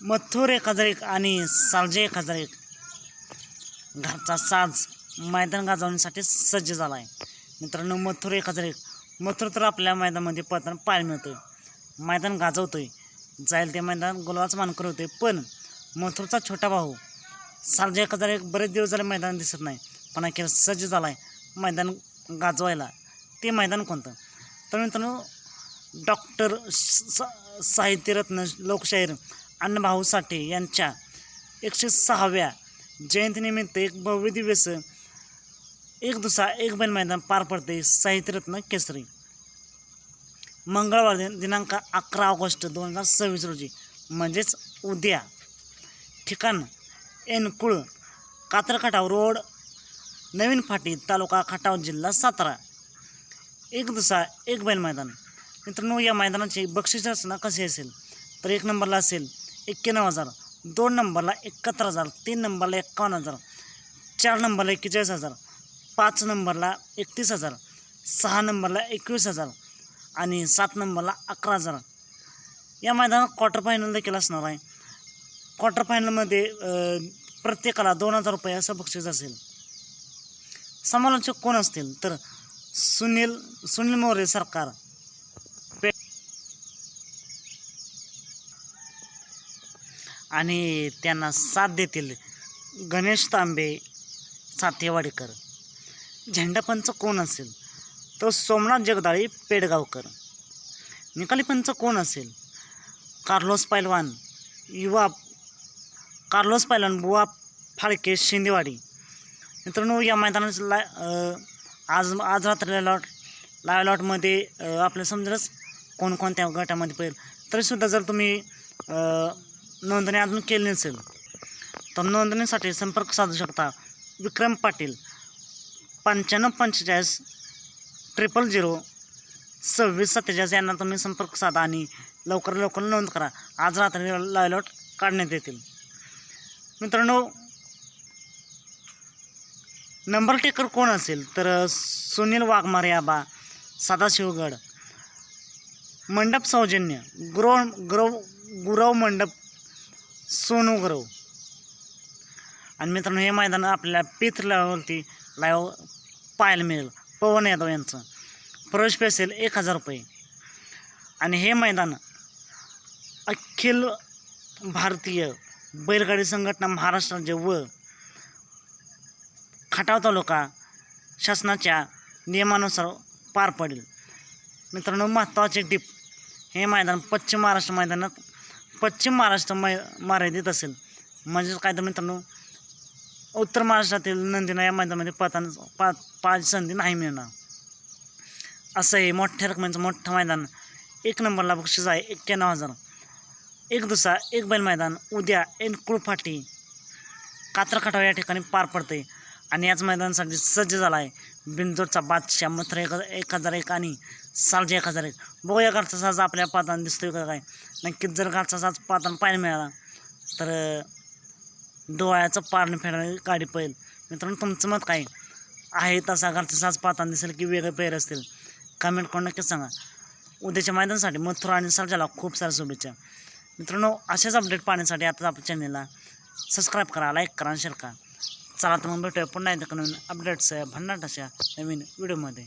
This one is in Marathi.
मथुर 1001 आणि सालजे 1001 घरचा साज मैदान गाजवण्यासाठी सज्ज झाला आहे. मित्रांनो, मथुर 1001 मथुर तर आपल्या मैदानामध्ये पळताना पाहायला मिळतोय, मैदान गाजवतोय, जाईल ते मैदान गुलाबाचा मानकर होते. पण मथुरचा छोटा भाऊ सालजे 1001 बरेच दिवस झाले मैदान दिसत नाही, पण अखेर सज्ज झाला आहे मैदान गाजवायला. ते मैदान कोणतं? तर मित्रांनो, डॉक्टर साहित्यरत्न लोकशाहीर अण्णाभाऊ साठे यांच्या 106व्या जयंतीनिमित्त एक भव्य दिवस एक दुसरा एक बैल मैदान पार पडते. साहित्यरत्न केसरी मंगळवार दिनांक 11 ऑगस्ट 2026 रोजी, म्हणजेच उद्या. ठिकाण एनकुळ, कात्रखटाव रोड, नवीन फाटी, तालुका खटाव, जिल्हा सातारा. एक दुसरा एक बैल मैदान. मित्रांनो, या मैदानाची बक्षीस रचना कशी असेल तर 1 नंबरला असेल 91,000, 2 नंबरला 71,000, 3 नंबरला 51,000, 4 नंबरला 41,000, 5 नंबरला 31,000, 6 नंबरला 21,000 आणि 7 नंबरला 11,000. या मैदानात क्वार्टर फायनल देखील असणार आहे. क्वार्टर फायनलमध्ये प्रत्येकाला 2,000 रुपये असं बक्षीस असेल. समालोचक कोण असतील तर सुनील मोरे सरकार, आणि त्यांना साथ देतील गणेश तांबे सातेवाडीकर. झेंडापंच कोण असेल तर सोमनाथ जगदाळी पेडगावकर. निकाली पंच कोण असेल? कार्लोस पैलवान बुवा फाळके शिंदेवाडी. मित्रांनो, या मैदानाचं आज रात्री लाईव्ह लॉटमध्ये आपल्या समजेलच कोणकोणत्या गटामध्ये पडेल. तरीसुद्धा जर तुम्ही नोंदणी अजून केली नसेल तर नोंदणीसाठी संपर्क साधू शकता. विक्रम पाटील 9545 000 2647 यांना तुम्ही संपर्क साधा आणि लवकर नोंद करा. आज रात्री लाईव्ह लॉट काढण्यात येतील. मित्रांनो, नंबर टेकर कोण असेल तर सुनील वाघमारे आबा सदाशिवगड. मंडप सौजन्य गुरव मंडप सोनू गुरव. आणि मित्रांनो, हे मैदान आपल्याला पिथ लेवलवरती लाईव्ह पाहायला मिळेल. पवन यादव यांचं प्रवेश फी असेल 1,000 रुपये. आणि हे मैदान अखिल भारतीय बैलगाडी संघटना महाराष्ट्र राज्य व खटाव तालुका शासनाच्या नियमानुसार पार पडेल. मित्रांनो, महत्त्वाचे टिप, हे मैदान पश्चिम महाराष्ट्र मर्यादित असेल. म्हणजेच काय तर मित्रांनो, उत्तर महाराष्ट्रातील नंदींना या मैदानामध्ये पाच संधी नाही मिळणार. असं आहे मोठ्या रकमेचं मोठं मैदान. 1 नंबरला बक्षीस आहे 91,000. एक दुसरा एक बैल मैदान उद्या एनकुळ फाटी कात्रखटाव या ठिकाणी पार पडते. आणि याच मैदानासाठी सज्ज झाला आहे बिनजोडचा बादशाह मथुर 1001 आणि सालजे 1001. बघूया घरचा साज आपल्या पातान दिसतोय का काय. नक्कीच जर घरचा साज पातान पाहायला मिळाला तर डोळ्याचं पारणं फेडणारी गाडी पळेल. मित्रांनो, तुमचं मत काय आहे? तसा घरचा साज पातान दिसेल की वेगळे पेर असतील? कमेंट करून नक्कीच सांगा. उद्याच्या मैदानासाठी मथुर आणि सालजाला खूप साऱ्या शुभेच्छा. मित्रांनो, असेच अपडेट पाहण्यासाठी आता आपल्या चॅनलला सबस्क्राईब करा, लाईक करा आणि शेअर करा. चला तर मग भेटूया पुन्हा एकदा नवीन अपडेट्स भन्नाट अशा नवीन व्हिडिओमध्ये.